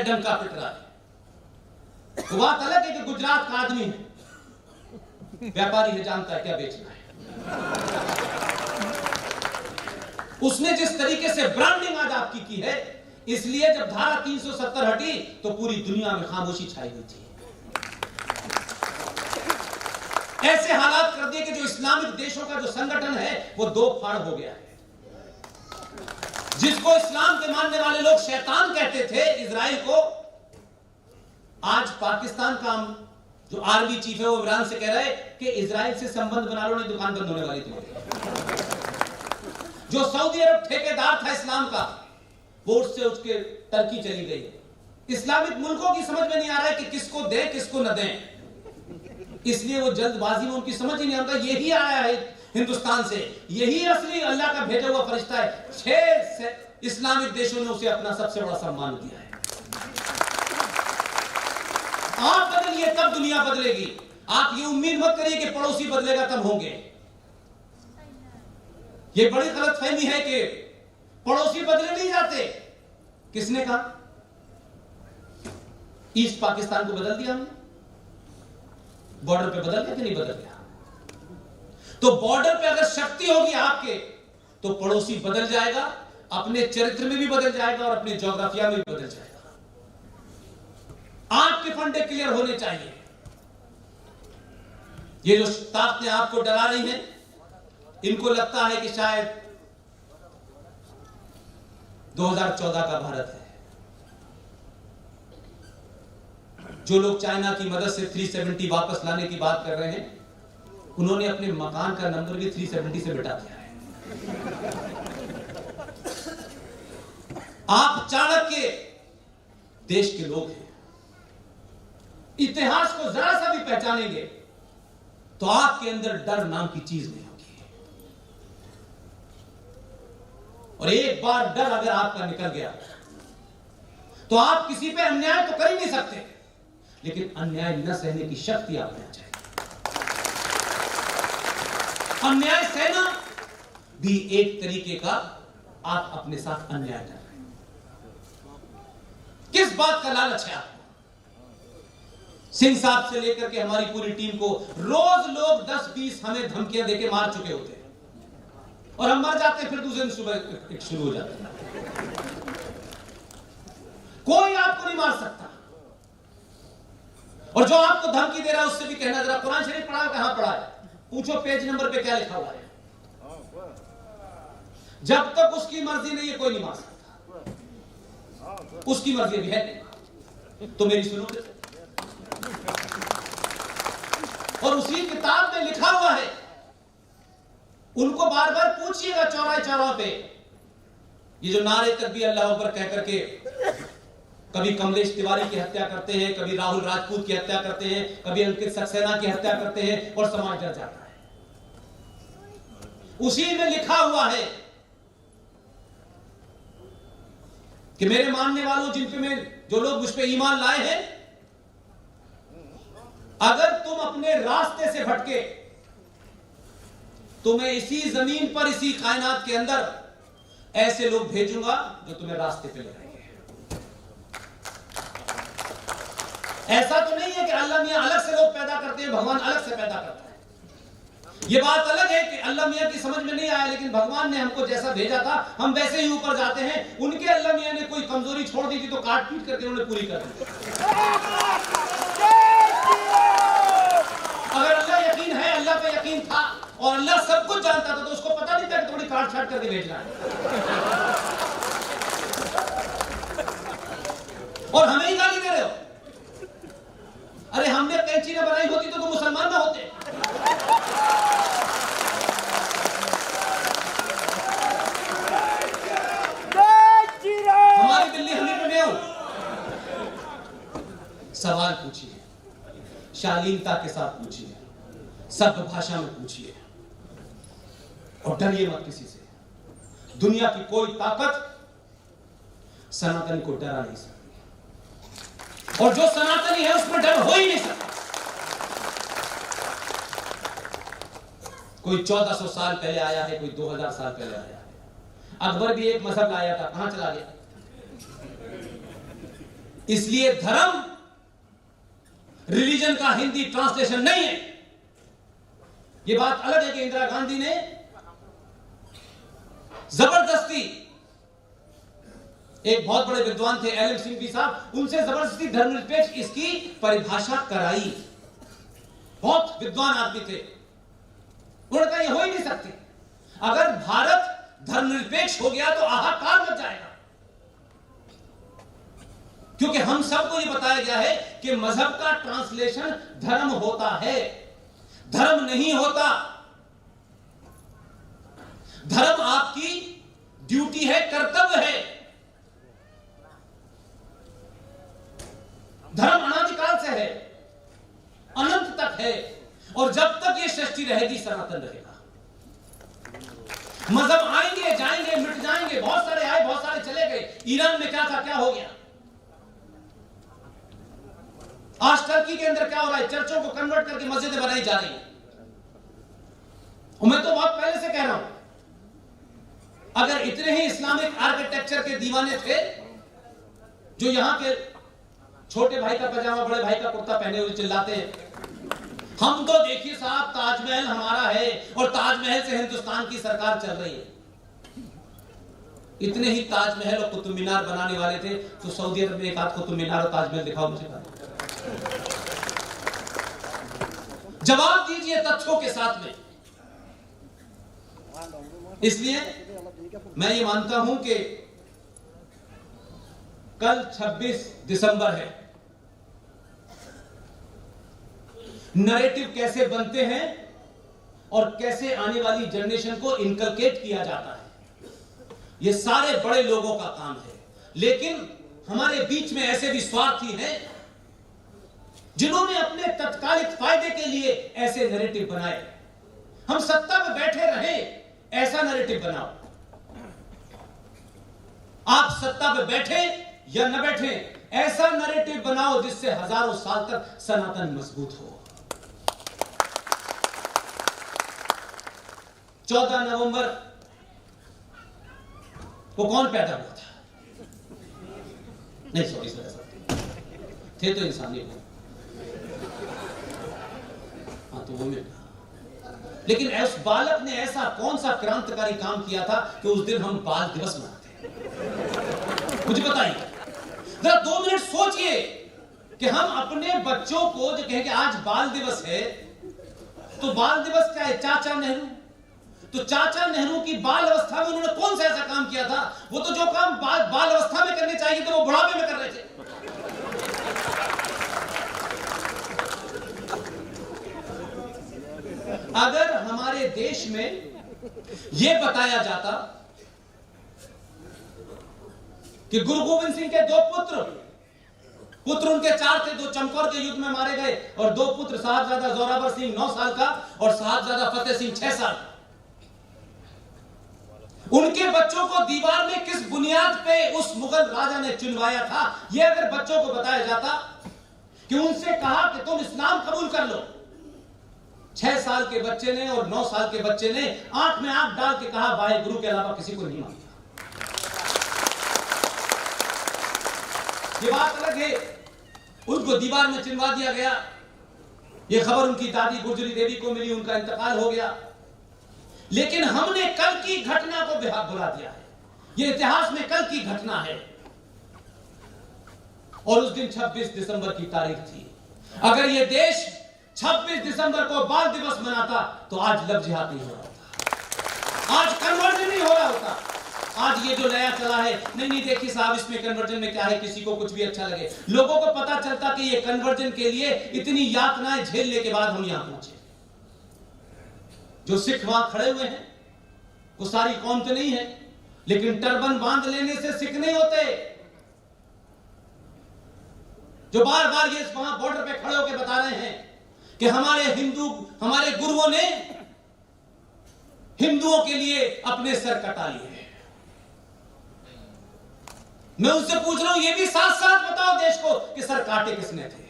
है, डंका पिट रहा है। तो बात अलग है कि गुजरात का आदमी है, व्यापारी है, जानता है क्या बेचना है। उसने जिस तरीके से ब्रांडिंग आज आपकी की है, इसलिए जब धारा 370 हटी तो पूरी दुनिया में खामोशी छाई हुई थी। ऐसे हालात कर दिए कि जो इस्लामिक देशों का जो संगठन है वो दो फाड़ हो गया है। जिसको इस्लाम के मानने वाले लोग शैतान कहते थे, इजराइल को, आज पाकिस्तान का जो आर्मी चीफ है वो इमरान से कह रहा है कि इजराइल से संबंध बना लो, नहीं दुकान बंद होने वाली तुम्हारी। जो सऊदी अरब ठेकेदार था इस्लाम का, वो उससे उसके टर्की चली गई है। इस्लामिक मुल्कों की समझ में नहीं आ रहा है कि किसको दें किसको न दें, इसलिए वो जल्दबाजी में उनकी समझ ही नहीं आता। यही आया है हिंदुस्तान से, यही असली अल्लाह का भेजा हुआ फरिश्ता है। 6 इस्लामिक देशों ने उसे अपना सबसे बड़ा सम्मान दिया है। आप बदलिए तब दुनिया बदलेगी। आप ये उम्मीद मत करिए कि पड़ोसी बदलेगा तब होंगे। ये बड़ी गलतफहमी है कि पड़ोसी बदले नहीं जाते। किसने कहा? ईस्ट पाकिस्तान को बदल दिया हमने, बॉर्डर पे बदल गया कि नहीं बदल गया? तो बॉर्डर पे अगर शक्ति होगी आपके, तो पड़ोसी बदल जाएगा, अपने चरित्र में भी बदल जाएगा और अपने ज्योग्राफिया में भी बदल जाएगा। आपके फंडे क्लियर होने चाहिए। ये जो ताकतें आपको डरा रही हैं, इनको लगता है कि शायद 2014 का भारत है। जो लोग चाइना की मदद से 370 वापस लाने की बात कर रहे हैं, उन्होंने अपने मकान का नंबर भी 370 से मिटा दिया है। आप चाणक्य देश के लोग हैं। इतिहास को जरा सा भी पहचानेंगे तो आपके अंदर डर नाम की चीज नहीं होगी। और एक बार डर अगर आपका निकल गया तो आप किसी पे अन्याय तो कर ही नहीं सकते, लेकिन अन्याय न सहने की शक्ति आप में आ जाएगी। अन्याय सहना भी एक तरीके का आप अपने साथ अन्याय कर रहे हैं। किस बात का लालच है आपको? सिंह साहब से लेकर के हमारी पूरी टीम को रोज लोग 10-20 हमें धमकियां देके मार चुके होते हैं, और हम मर जाते हैं, फिर दूसरे दिन सुबह शुरू हो जाते हैं। कोई आपको नहीं मार सकता। और जो आपको धमकी दे रहा है उससे भी कहना, जरा कुरान शरीफ पढ़ा है, कहां पढ़ा है, पूछो पेज नंबर पे क्या लिखा हुआ है। जब तक उसकी मर्जी नहीं है कोई नहीं मार सकता। उसकी मर्जी अभी है नहीं तो मेरी सुनो। और उसी किताब में लिखा हुआ है, उनको बार बार पूछिएगा चौराहे चौराहे पे, ये जो नारे तकबीर अल्लाह अकबर कह करके कभी कमलेश तिवारी की हत्या करते हैं, कभी राहुल राजपूत की हत्या करते हैं, कभी अंकित सक्सेना की हत्या करते हैं, और समाज डर जाता है। उसी में लिखा हुआ है कि मेरे मानने वालों, जिन पे मैं, जो लोग मुझ पे ईमान लाए हैं, अगर तुम अपने रास्ते से भटके तो मैं इसी जमीन पर, इसी कायनात के अंदर ऐसे लोग भेजूंगा जो तुम्हें रास्ते पे लगाएंगे। ऐसा तो नहीं है कि अल्लाह मियां अलग से लोग पैदा करते हैं, भगवान अलग से पैदा करता है। ये बात अलग है कि अल्लाह मियां की समझ में नहीं आया, लेकिन भगवान ने हमको जैसा भेजा था हम वैसे ही ऊपर जाते हैं। उनके अल्लाह मियां ने कोई कमजोरी छोड़ दी थी तो काट पीट करके उन्होंने पूरी कर दी। अगर अल्लाह यकीन है, अल्लाह पे यकीन था और अल्लाह सब कुछ जानता था, तो उसको पता नहीं था कि थोड़ी काट छाट करके भेजना है। और हमें ही गाली दे रहे हो। अरे हमने कैंची न बनाई होती तो तुम मुसलमान ना होते। हमारी दिल्ली हमें पे नहीं हो। सवाल पूछिए, शालीनता के साथ पूछिए, सभ्य भाषा में पूछिए, और डरिए मत किसी से। दुनिया की कोई ताकत सनातन को डरा नहीं सकती, और जो सनातनी है उसमें डर हो ही नहीं सकता। कोई 1400 साल पहले आया है, कोई 2000 साल पहले आया है। अकबर भी एक मजहब लाया था, कहां चला गया? इसलिए धर्म रिलीजन का हिंदी ट्रांसलेशन नहीं है। यह बात अलग है कि इंदिरा गांधी ने जबरदस्ती, एक बहुत बड़े विद्वान थे एल एम सिंघवी साहब, उनसे जबरदस्ती धर्मनिरपेक्ष इसकी परिभाषा कराई। बहुत विद्वान आदमी थे, उन्होंने कहा यह हो ही नहीं सकती। अगर भारत धर्मनिरपेक्ष हो गया तो हाहाकार मच जाएगा, क्योंकि हम सबको यह बताया गया है कि मजहब का ट्रांसलेशन धर्म होता है, धर्म नहीं होता। धर्म आपकी ड्यूटी है, कर्तव्य है। धर्म अनादिकाल से है, अनंत तक है, और जब तक ये सृष्टि रहेगी सनातन रहेगा। मजहब आएंगे जाएंगे मिट जाएंगे, बहुत सारे आए बहुत सारे चले गए। ईरान में क्या था, क्या हो गया? आज टर्की के अंदर क्या हो रहा है? चर्चों को कन्वर्ट करके मस्जिदें बनाई जा रही हैं। और मैं तो बहुत पहले से कह रहा हूं, अगर इतने ही इस्लामिक आर्किटेक्चर के दीवाने थे जो यहां के छोटे भाई का पजामा बड़े भाई का कुर्ता पहने हुए चिल्लाते हैं, हम तो देखिए साहब ताजमहल हमारा है और ताजमहल से हिंदुस्तान की सरकार चल रही है। इतने ही ताजमहल और कुतुब मीनार बनाने वाले थे तो सऊदी अरब में एक आध कुतुब मीनार और ताजमहल दिखाओ मुझे। जवाब दीजिए तथ्यों के साथ में। इसलिए मैं ये मानता हूं कि कल 26 दिसंबर है। नैरेटिव कैसे बनते हैं और कैसे आने वाली जनरेशन को इनकलकेट किया जाता है, ये सारे बड़े लोगों का काम है। लेकिन हमारे बीच में ऐसे भी स्वार्थी हैं जिन्होंने अपने तत्कालिक फायदे के लिए ऐसे नैरेटिव बनाए। हम सत्ता में बैठे रहे, ऐसा नैरेटिव बनाओ। आप सत्ता पे बैठे या न बैठे, ऐसा नैरेटिव बनाओ जिससे हजारों साल तक सनातन मजबूत हो। 14 नवंबर को कौन पैदा हुआ था? नहीं सॉरी थे तो इंसानी हो, हाँ तो वो मिल। लेकिन उस बालक ने ऐसा कौन सा क्रांतिकारी काम किया था कि उस दिन हम बाल दिवस मनाते हैं? मुझे बताइए जरा, 2 मिनट सोचिए कि हम अपने बच्चों को जो कहें कि आज बाल दिवस है, तो बाल दिवस क्या है? चाचा नेहरू, तो चाचा नेहरू की बाल अवस्था में उन्होंने कौन सा ऐसा काम किया था? वो तो जो काम बाल अवस्था में करने चाहिए थे वो बुढ़ापे में कर रहे थे। अगर हमारे देश में यह बताया जाता कि गुरु गोविंद सिंह के 2 पुत्र उनके 4 थे, 2 चमकौर के युद्ध में मारे गए, और 2 पुत्र साहबजादा जोरावर सिंह 9 साल का और साहबजादा फतेह सिंह 6 साल का। उनके बच्चों को दीवार में किस बुनियाद पे उस मुगल राजा ने चुनवाया था, यह अगर बच्चों को बताया जाता कि उनसे कहा कि तुम इस्लाम कबूल कर लो, 6 साल के बच्चे ने और 9 साल के बच्चे ने आंख में आंख डाल के कहा वाहे गुरु के अलावा किसी को नहीं मानता। ये बात अलग है, उनको दीवार में चिनवा दिया गया। ये खबर उनकी दादी गुजरी देवी को मिली, उनका इंतकाल हो गया। लेकिन हमने कल की घटना को भुला दिया है। ये इतिहास में कल की घटना है, और उस दिन 26 दिसंबर की तारीख थी। अगर ये देश 26 दिसंबर को बाल दिवस मनाता तो आज लव जिहाद नहीं हो रहा होता, आज कन्वर्जन नहीं हो रहा होता। आज ये जो नया चला है, नहीं देखिए साहब इसमें कन्वर्जन में क्या है, किसी को कुछ भी अच्छा लगे। लोगों को पता चलता कि ये कन्वर्जन के लिए इतनी यातनाएं झेलने के बाद हम यहां पहुंचे। जो सिख वहां खड़े हुए हैं वो सारी कौम तो नहीं है, लेकिन टर्बन बांध लेने से सिख नहीं होते। जो बार बार ये वहां बॉर्डर पे खड़े होकर बता रहे हैं कि हमारे गुरुओं ने हिंदुओं के लिए अपने सर कटा लिए हैं। मैं उनसे पूछ रहा हूं, ये भी साथ साथ बताओ देश को कि सर काटे किसने थे।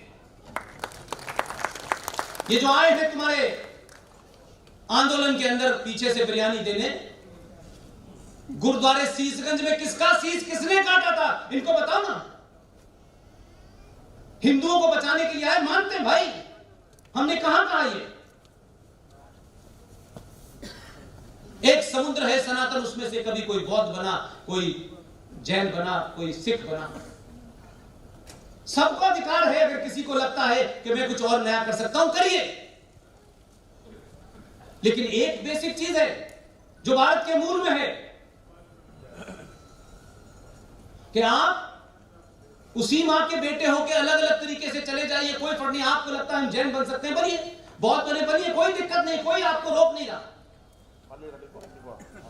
ये जो आए हैं तुम्हारे आंदोलन के अंदर पीछे से बिरयानी देने, गुरुद्वारे शीशगंज में किसका शीश किसने काटा था, इनको बताओ ना। हिंदुओं को बचाने के लिए आए, मानते हैं भाई, हमने कहां कहा ये? एक समुद्र है सनातन, उसमें से कभी कोई बौद्ध बना, कोई जैन बना, कोई सिख बना। सबको अधिकार है, अगर किसी को लगता है कि मैं कुछ और नया कर सकता हूं, करिए। लेकिन एक बेसिक चीज है जो भारत के मूल में है कि आप उसी मां के बेटे होकर अलग अलग तरीके से चले जाइए, कोई फर्क नहीं। आपको लगता है हम जैन बन सकते हैं, बनिए, बौद्ध बनिए, कोई दिक्कत नहीं, कोई आपको रोक नहीं रहा।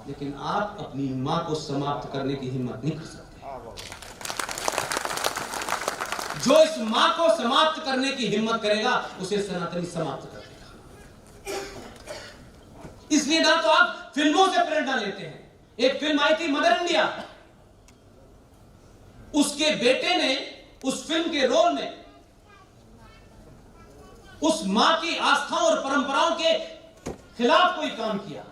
लेकिन आप अपनी मां को समाप्त करने की हिम्मत नहीं कर सकते। जो इस मां को समाप्त करने की हिम्मत करेगा, उसे सनातनी समाप्त कर देगा। इसलिए ना तो आप फिल्मों से प्रेरणा लेते हैं। एक फिल्म आई थी मदर इंडिया, उसके बेटे ने उस फिल्म के रोल में उस मां की आस्थाओं और परंपराओं के खिलाफ कोई काम किया।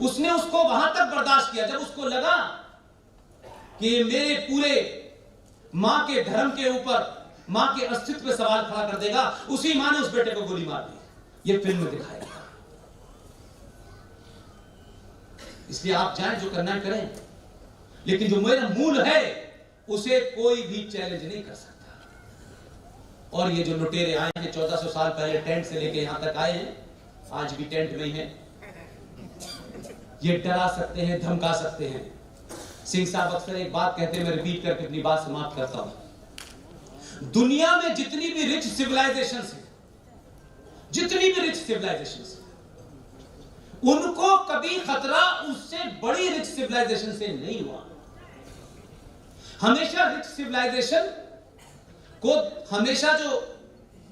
उसने उसको वहां तक बर्दाश्त किया जब उसको लगा कि मेरे पूरे मां के धर्म के ऊपर, मां के अस्तित्व पे सवाल खड़ा कर देगा। उसी मां ने उस बेटे को गोली मार दी। ये फिल्म में दिखाया गया। इसलिए आप जाएं, जो करना है करें, लेकिन जो मेरा मूल है उसे कोई भी चैलेंज नहीं कर सकता। और ये जो लुटेरे आए हैं 1400 साल पहले टेंट से लेके यहां तक आए हैं, आज भी टेंट में ही हैं। ये डरा सकते हैं, धमका सकते हैं। सिंह साहब अक्सर एक बात कहते हैं, मैं रिपीट करके अपनी बात समाप्त करता हूं। दुनिया में जितनी भी रिच सिविलाइजेशंस हैं, जितनी भी रिच सिविलाइजेशंस, उनको कभी खतरा उससे बड़ी रिच सिविलाइजेशन से नहीं हुआ। हमेशा रिच सिविलाइजेशन को हमेशा जो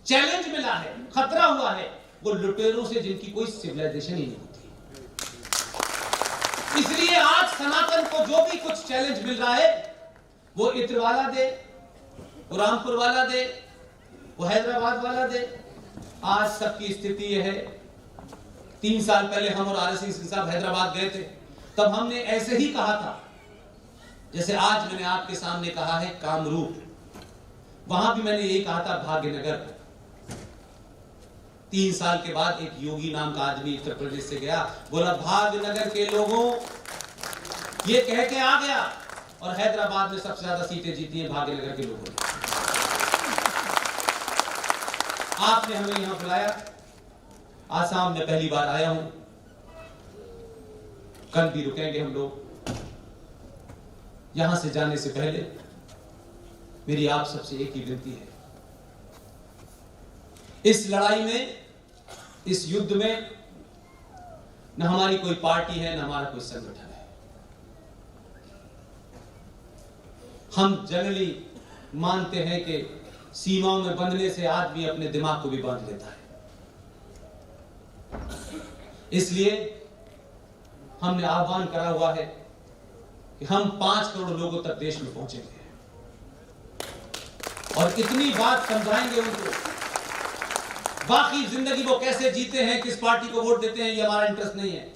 चैलेंज मिला है, खतरा हुआ है, वो लुटेरों से, जिनकी कोई सिविलाइजेशन ही नहीं होती। इसलिए आज सनातन को जो भी कुछ चैलेंज मिल रहा है, वो इत्र वाला दे, वो रामपुर वाला दे, वो हैदराबाद वाला दे। आज सबकी स्थिति यह है। 3 साल पहले हम और आर सिंह साहब हैदराबाद गए थे, तब हमने ऐसे ही कहा था जैसे आज मैंने आपके सामने कहा है कामरूप। वहां भी मैंने यही कहा था भाग्यनगर। 3 साल के बाद एक योगी नाम का आदमी उत्तर प्रदेश से गया, बोला भाग्यनगर के लोगों, ये कह के आ गया, और हैदराबाद में सबसे ज्यादा सीटें जीती हैं भाग्यनगर के लोगों ने। आपने हमें यहां बुलाया। आसाम में पहली बार आया हूं, कल भी रुकेंगे हम लोग। यहां से जाने से पहले मेरी आप सबसे एक ही विनती है, इस लड़ाई में, इस युद्ध में न हमारी कोई पार्टी है, न हमारा कोई संगठन है। हम जनरली मानते हैं कि सीमाओं में बंधने से आदमी अपने दिमाग को भी बांध लेता है। इसलिए हमने आह्वान करा हुआ है कि हम 5 करोड़ लोगों तक देश में पहुंचेंगे और इतनी बात समझाएंगे उनको। बाकी जिंदगी वो कैसे जीते हैं, किस पार्टी को वोट देते हैं, ये हमारा इंटरेस्ट नहीं है।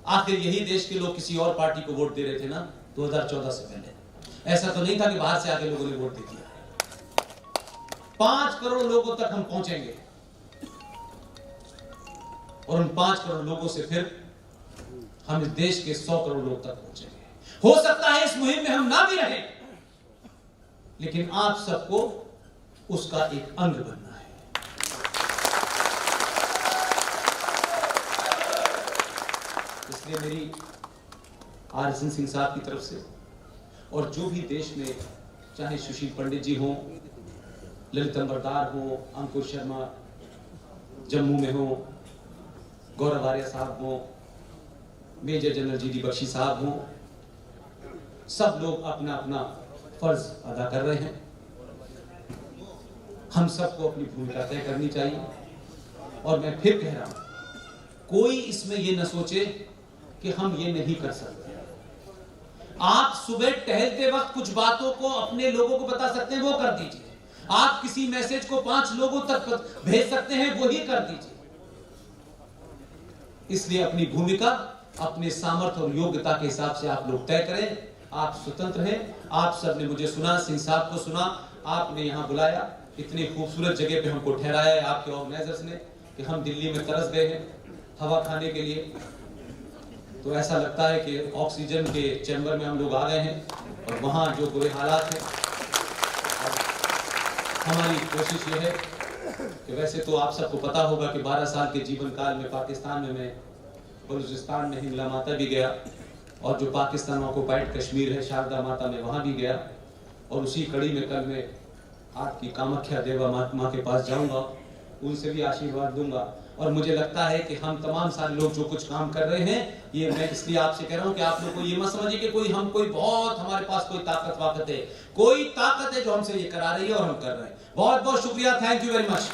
आखिर यही देश के लोग किसी और पार्टी को वोट दे रहे थे ना 2014 से पहले। ऐसा तो नहीं था कि बाहर से आके लोगों ने वोट दे दिया। 5 करोड़ लोगों तक हम पहुंचेंगे और उन 5 करोड़ लोगों से फिर हम इस देश के 100 करोड़ लोग तक पहुंचेंगे। हो सकता है इस मुहिम में हम ना भी रहें, लेकिन आप सबको उसका एक अंग बनना है। इसलिए मेरी आर.एस. सिंह साहब की तरफ से, और जो भी देश में, चाहे सुशील पंडित जी हो, ललित अंबरदार हो, अंकुश शर्मा जम्मू में हो, गौरव आर्य साहब हो, मेजर जनरल जी.डी. बख्शी साहब हो, सब लोग अपना अपना फर्ज अदा कर रहे हैं। हम सबको अपनी भूमिका तय करनी चाहिए। और मैं फिर कह रहा हूं, कोई इसमें यह न सोचे कि हम ये नहीं कर सकते। आप सुबह टहलते वक्त कुछ बातों को अपने लोगों को बता सकते हैं, वो कर दीजिए। आप किसी मैसेज को 5 लोगों तक भेज सकते हैं, वो ही कर दीजिए। इसलिए अपनी भूमिका अपने सामर्थ्य और योग्यता के हिसाब से आप लोग तय करें आप स्वतंत्र हैं। आप सबने मुझे सुना, सिंह साहब को सुना, आपने यहाँ बुलाया, इतनी खूबसूरत जगह पे हमको ठहराया है आपके ऑर्गेनाइजर्स ने कि हम दिल्ली में तरस गए हैं हवा खाने के लिए। तो ऐसा लगता है कि ऑक्सीजन के चैम्बर में हम लोग आ गए हैं और वहाँ जो बुरे हालात हैं। हमारी कोशिश ये है कि वैसे तो आप सबको पता होगा कि 12 साल के जीवन काल में पाकिस्तान में मैं बलूचिस्तान में हिंगला माता भी गया और जो पाकिस्तान ऑक्युपाइड कश्मीर है शारदा माता में वहाँ भी गया और उसी कड़ी में कल मैं आपकी कामाख्या देवा माँ के पास जाऊंगा, उनसे भी आशीर्वाद दूंगा। और मुझे लगता है कि हम तमाम सारे लोग जो कुछ काम कर रहे हैं, ये मैं इसलिए आपसे कह रहा हूँ कि आप लोग को ये मत समझिए कि कोई बहुत हमारे पास कोई ताकत वाकत है, कोई ताकत है जो हमसे ये करा रही है और हम कर रहे हैं। बहुत बहुत शुक्रिया, थैंक यू वेरी मच।